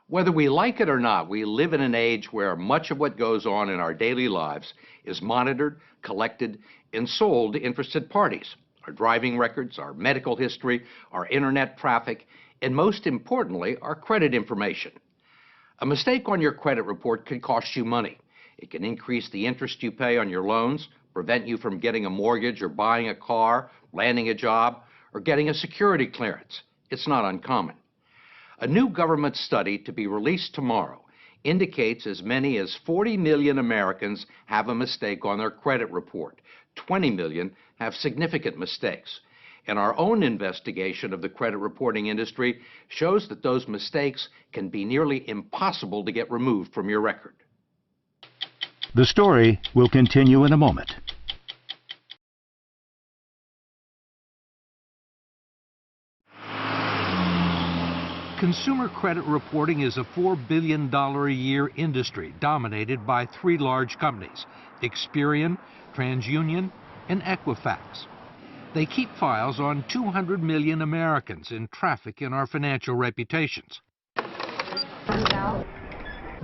Whether we like it or not, we live in an age where much of what goes on in our daily lives is monitored, collected, and sold to interested parties. Our driving records, our medical history, our internet traffic, and most importantly, our credit information. A mistake on your credit report can cost you money. It can increase the interest you pay on your loans, prevent you from getting a mortgage or buying a car, landing a job, or getting a security clearance. It's not uncommon. A new government study to be released tomorrow indicates as many as 40 million Americans have a mistake on their credit report. 20 million have significant mistakes. And our own investigation of the credit reporting industry shows that those mistakes can be nearly impossible to get removed from your record. The story will continue in a moment. Consumer credit reporting is a $4 billion a year industry dominated by three large companies, Experian, TransUnion, and Equifax. They keep files on 200 million Americans and traffic in our financial reputations.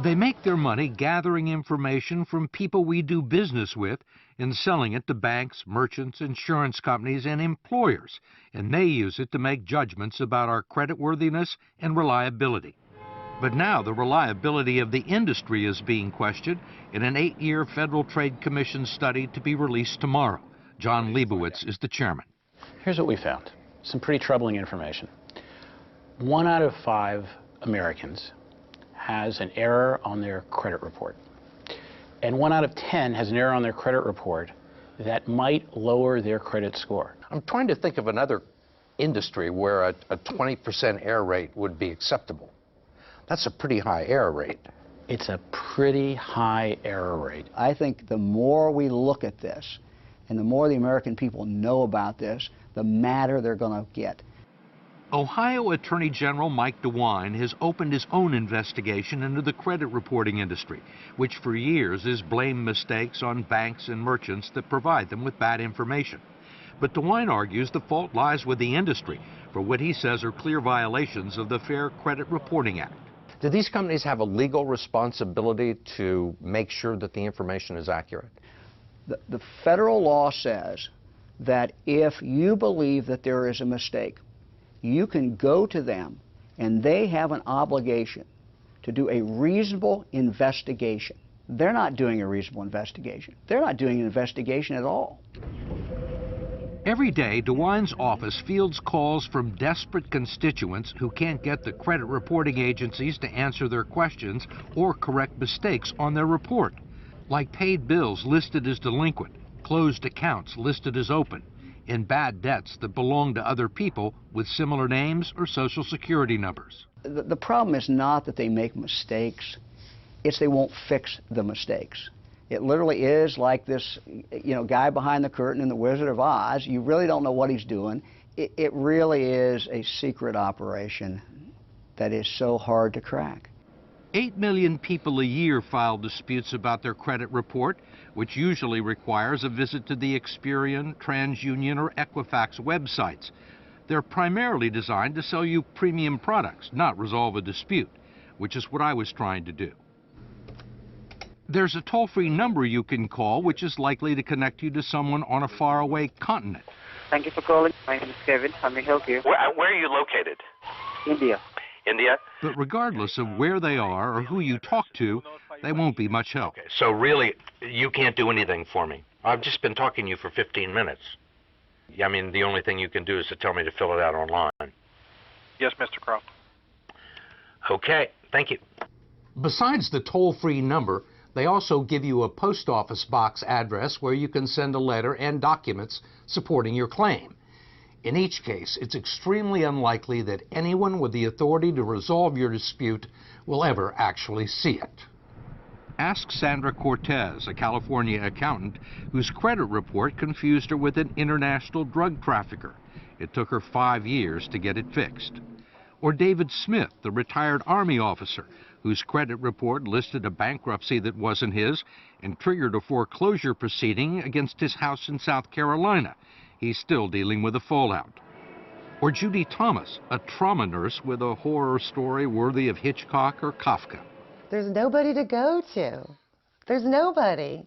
They make their money gathering information from people we do business with and selling it to banks, merchants, insurance companies, and employers, and they use it to make judgments about our creditworthiness and reliability. But now the reliability of the industry is being questioned in an 8-year Federal Trade Commission study to be released tomorrow. John Leibowitz is the chairman. Here's what we found. Some pretty troubling information. 1 out of 5 Americans has an error on their credit report. And 1 out of 10 has an error on their credit report that might lower their credit score. I'm trying to think of another industry where a 20% error rate would be acceptable. That's a pretty high error rate. It's a pretty high error rate. I think the more we look at this and the more the American people know about this, the madder they're going to get. Ohio Attorney General Mike DeWine has opened his own investigation into the credit reporting industry, which for years has blamed mistakes on banks and merchants that provide them with bad information. But DeWine argues the fault lies with the industry for what he says are clear violations of the Fair Credit Reporting Act. Do these companies have a legal responsibility to make sure that the information is accurate? The federal law says that if you believe that there is a mistake, you can go to them and they have an obligation to do a reasonable investigation. They're not doing a reasonable investigation. They're not doing an investigation at all. Every day, DeWine's office fields calls from desperate constituents who can't get the credit reporting agencies to answer their questions or correct mistakes on their report, like paid bills listed as delinquent, closed accounts listed as open, and bad debts that belong to other people with similar names or social security numbers. The problem is not that they make mistakes, it's they won't fix the mistakes. It literally is like this, guy behind the curtain in The Wizard of Oz. You really don't know what he's doing. It really is a secret operation that is so hard to crack. 8 million people a year file disputes about their credit report, which usually requires a visit to the Experian, TransUnion, or Equifax websites. They're primarily designed to sell you premium products, not resolve a dispute, which is what I was trying to do. There's a toll-free number you can call, which is likely to connect you to someone on a faraway continent. Thank you for calling. My name is Kevin. How may I help you? Where are you located? India. India? But regardless of where they are or who you talk to, they won't be much help. Okay, so really, you can't do anything for me. I've just been talking to you for 15 minutes. I mean, the only thing you can do is to tell me to fill it out online. Yes, Mr. Croft. Okay, thank you. Besides the toll-free number, they also give you a post office box address where you can send a letter and documents supporting your claim. In each case, it's extremely unlikely that anyone with the authority to resolve your dispute will ever actually see it. Ask Sandra Cortez, a California accountant whose credit report confused her with an international drug trafficker. It took her 5 years to get it fixed. Or David Smith, the retired Army officer whose credit report listed a bankruptcy that wasn't his and triggered a foreclosure proceeding against his house in South Carolina. He's still dealing with the fallout. Or Judy Thomas, a trauma nurse with a horror story worthy of Hitchcock or Kafka. There's nobody to go to. There's nobody.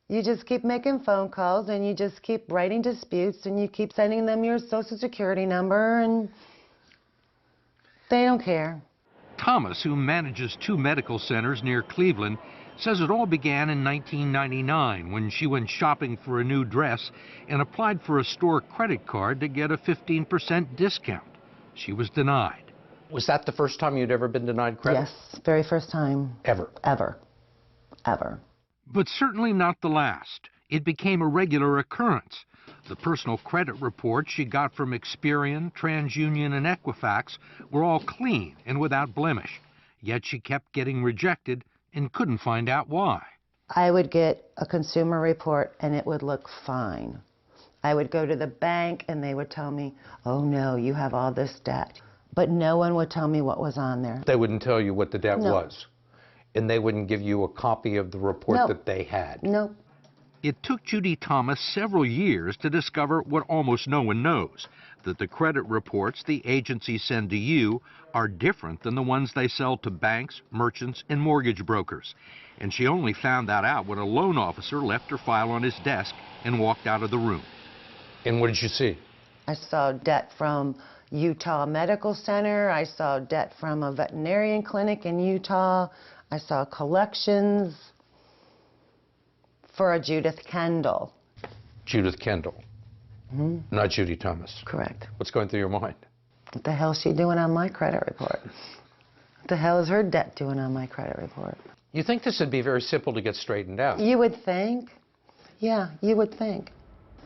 You just keep making phone calls and you just keep writing disputes and you keep sending them your social security number and they don't care. Thomas, who manages 2 medical centers near Cleveland, says it all began in 1999 when she went shopping for a new dress and applied for a store credit card to get a 15% discount. She was denied. Was that the first time you'd ever been denied credit? Yes, very first time. Ever? Ever. Ever. But certainly not the last. It became a regular occurrence. The personal credit reports she got from Experian, TransUnion, and Equifax were all clean and without blemish. Yet she kept getting rejected and couldn't find out why. I would get a consumer report and it would look fine. I would go to the bank and they would tell me, oh no, you have all this debt. But no one would tell me what was on there. They wouldn't tell you what the debt No. was? And they wouldn't give you a copy of the report No. that they had? No. It took Judy Thomas several years to discover what almost no one knows, that the credit reports the agencies send to you are different than the ones they sell to banks, merchants, and mortgage brokers. And she only found that out when a loan officer left her file on his desk and walked out of the room. And what did you see? I saw debt from Utah Medical Center. I saw debt from a veterinarian clinic in Utah. I saw collections for a Judith Kendall. Judith Kendall, not Judy Thomas. Correct. What's going through your mind? What the hell is she doing on my credit report? What the hell is her debt doing on my credit report? You think this would be very simple to get straightened out? You would think. Yeah, you would think.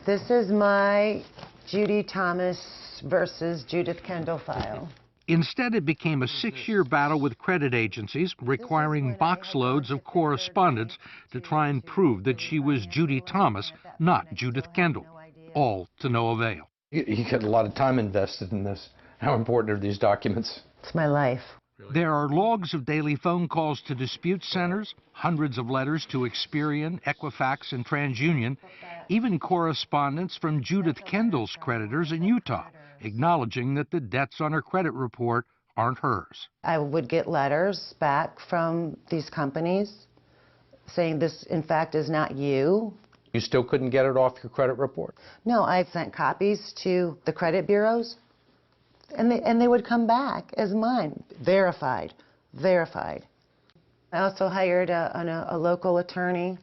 This is my Judy Thomas versus Judith Kendall file. Instead, it became a 6-year battle with credit agencies, requiring box loads of correspondence to try and prove that she was Judy Thomas, not Judith Kendall, all to no avail. You get a lot of time invested in this. How important are these documents? It's my life. There are logs of daily phone calls to dispute centers, hundreds of letters to Experian, Equifax, and TransUnion, even correspondence from Judith Kendall's creditors in Utah, acknowledging that the debts on her credit report aren't hers. I would get letters back from these companies saying this, in fact, is not you. You still couldn't get it off your credit report? No, I sent copies to the credit bureaus, and they would come back as mine, verified, verified. I also hired a local attorney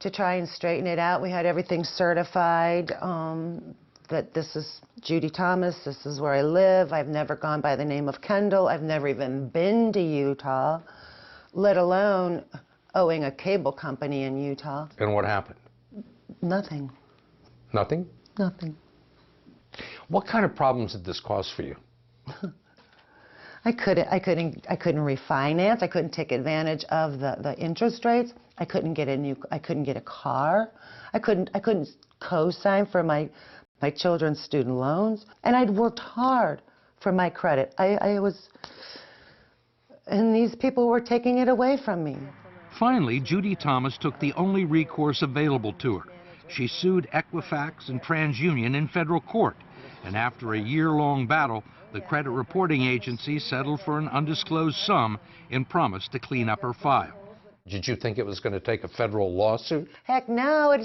to try and straighten it out. We had everything certified, that this is Judy Thomas, this is where I live. I've never gone by the name of Kendall. I've never even been to Utah, let alone owing a cable company in Utah. And what happened? Nothing. Nothing? Nothing. What kind of problems did this cause for you? I couldn't refinance. I couldn't take advantage of the interest rates. I couldn't get a car. I couldn't co-sign for my children's student loans. And I'd worked hard for my credit. And these people were taking it away from me. Finally, Judy Thomas took the only recourse available to her. She sued Equifax and TransUnion in federal court. And after a year-long battle, the credit reporting agency settled for an undisclosed sum and promised to clean up her file. Did you think it was going to take a federal lawsuit? Heck no, it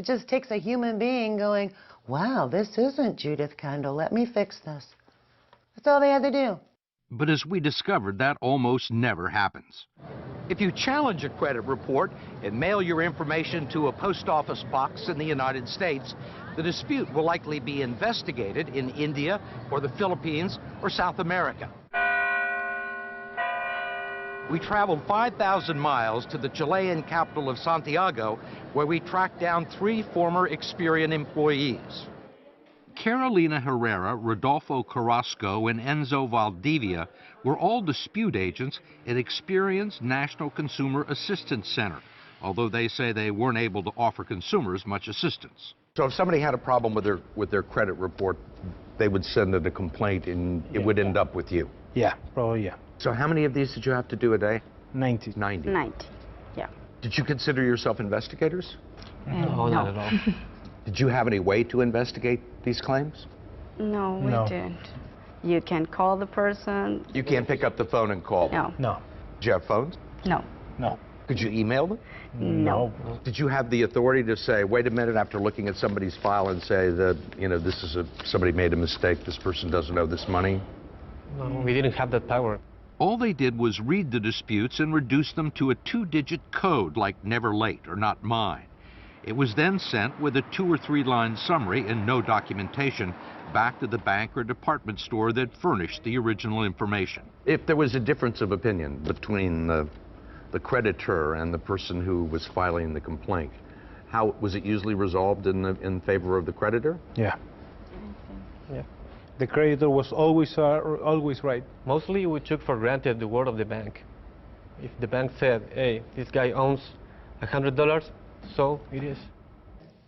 just takes a human being going, wow, this isn't Judith Kendall, let me fix this. That's all they had to do. But as we discovered, that almost never happens. If you challenge a credit report and mail your information to a post office box in the United States, the dispute will likely be investigated in India or the Philippines or South America. We traveled 5,000 miles to the Chilean capital of Santiago, where we tracked down 3 former Experian employees. Carolina Herrera, Rodolfo Carrasco, and Enzo Valdivia were all dispute agents at Experian's National Consumer Assistance Center, although they say they weren't able to offer consumers much assistance. So if somebody had a problem with their credit report, they would send in a complaint and it would end up with you? Yeah, probably, yeah. So how many of these did you have to do a day? 90. 90. 90, yeah. Did you consider yourself investigators? No, not at all. Did you have any way to investigate these claims? No, we didn't. You can call the person. You can't pick up the phone and call them? No. No. Did you have phones? No. No. Could you email them? No. Did you have the authority to say, wait a minute, after looking at somebody's file and say that, you know, this is somebody made a mistake, this person doesn't owe this money? No, we didn't have that power. All they did was read the disputes and reduce them to a 2-digit code like never late or not mine. It was then sent with a 2- or 3-line summary and no documentation back to the bank or department store that furnished the original information. If there was a difference of opinion between the creditor and the person who was filing the complaint, how was it usually resolved in favor of the creditor? Yeah. Yeah. The creditor was always right. Mostly we took for granted the word of the bank. If the bank said, hey, this guy owns $100, so it is.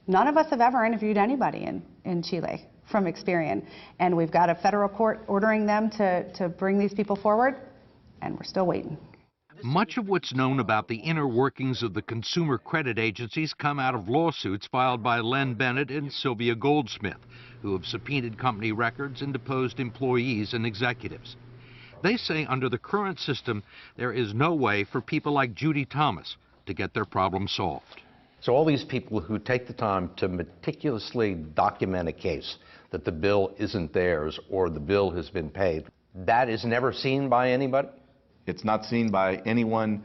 None of us have ever interviewed anybody in Chile from Experian, and we've got a federal court ordering them to bring these people forward, and we're still waiting. Much of what's known about the inner workings of the consumer credit agencies come out of lawsuits filed by Len Bennett and Sylvia Goldsmith, who have subpoenaed company records and deposed employees and executives. They say under the current system, there is no way for people like Judy Thomas to get their problem solved. So all these people who take the time to meticulously document a case that the bill isn't theirs or the bill has been paid, that is never seen by anybody? It's not seen by anyone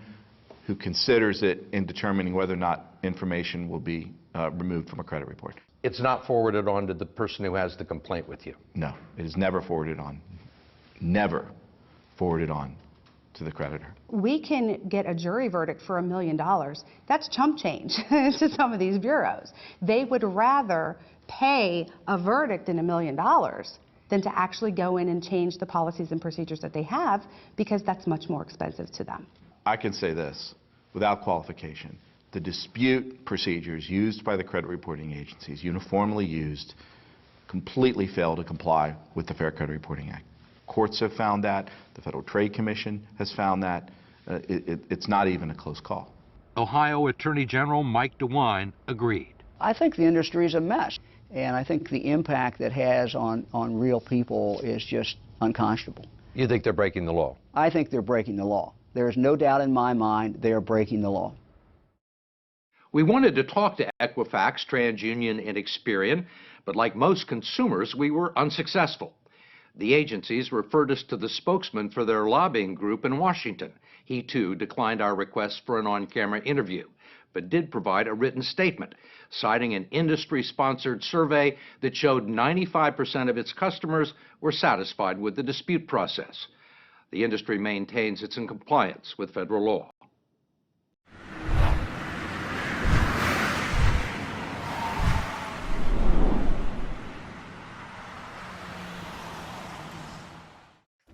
who considers it in determining whether or not information will be removed from a credit report. It's not forwarded on to the person who has the complaint with you? No, it is never forwarded on. Never forwarded on to the creditor. We can get a jury verdict for $1 million. That's chump change to some of these bureaus. They would rather pay a verdict in $1 million than to actually go in and change the policies and procedures that they have, because that's much more expensive to them. I can say this without qualification. The dispute procedures used by the credit reporting agencies, uniformly used, completely fail to comply with the Fair Credit Reporting Act. Courts have found that. The Federal Trade Commission has found that. It's not even a close call. Ohio Attorney General Mike DeWine agreed. I think the industry is a mess, and I think the impact that has on real people is just unconscionable. You think they're breaking the law? I think they're breaking the law. There is no doubt in my mind they are breaking the law. We wanted to talk to Equifax, TransUnion, and Experian, but like most consumers, we were unsuccessful. The agencies referred us to the spokesman for their lobbying group in Washington. He, too, declined our request for an on-camera interview, but did provide a written statement, citing an industry-sponsored survey that showed 95% of its customers were satisfied with the dispute process. The industry maintains it's in compliance with federal law.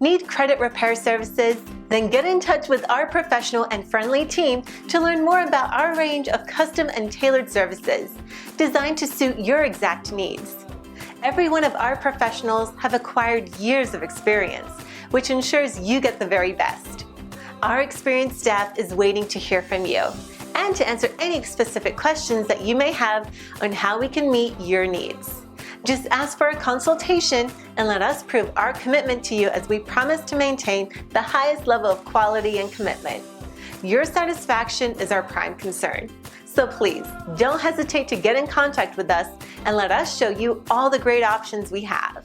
Need credit repair services? Then get in touch with our professional and friendly team to learn more about our range of custom and tailored services designed to suit your exact needs. Every one of our professionals have acquired years of experience, which ensures you get the very best. Our experienced staff is waiting to hear from you and to answer any specific questions that you may have on how we can meet your needs. Just ask for a consultation and let us prove our commitment to you as we promise to maintain the highest level of quality and commitment. Your satisfaction is our prime concern. So please, don't hesitate to get in contact with us and let us show you all the great options we have.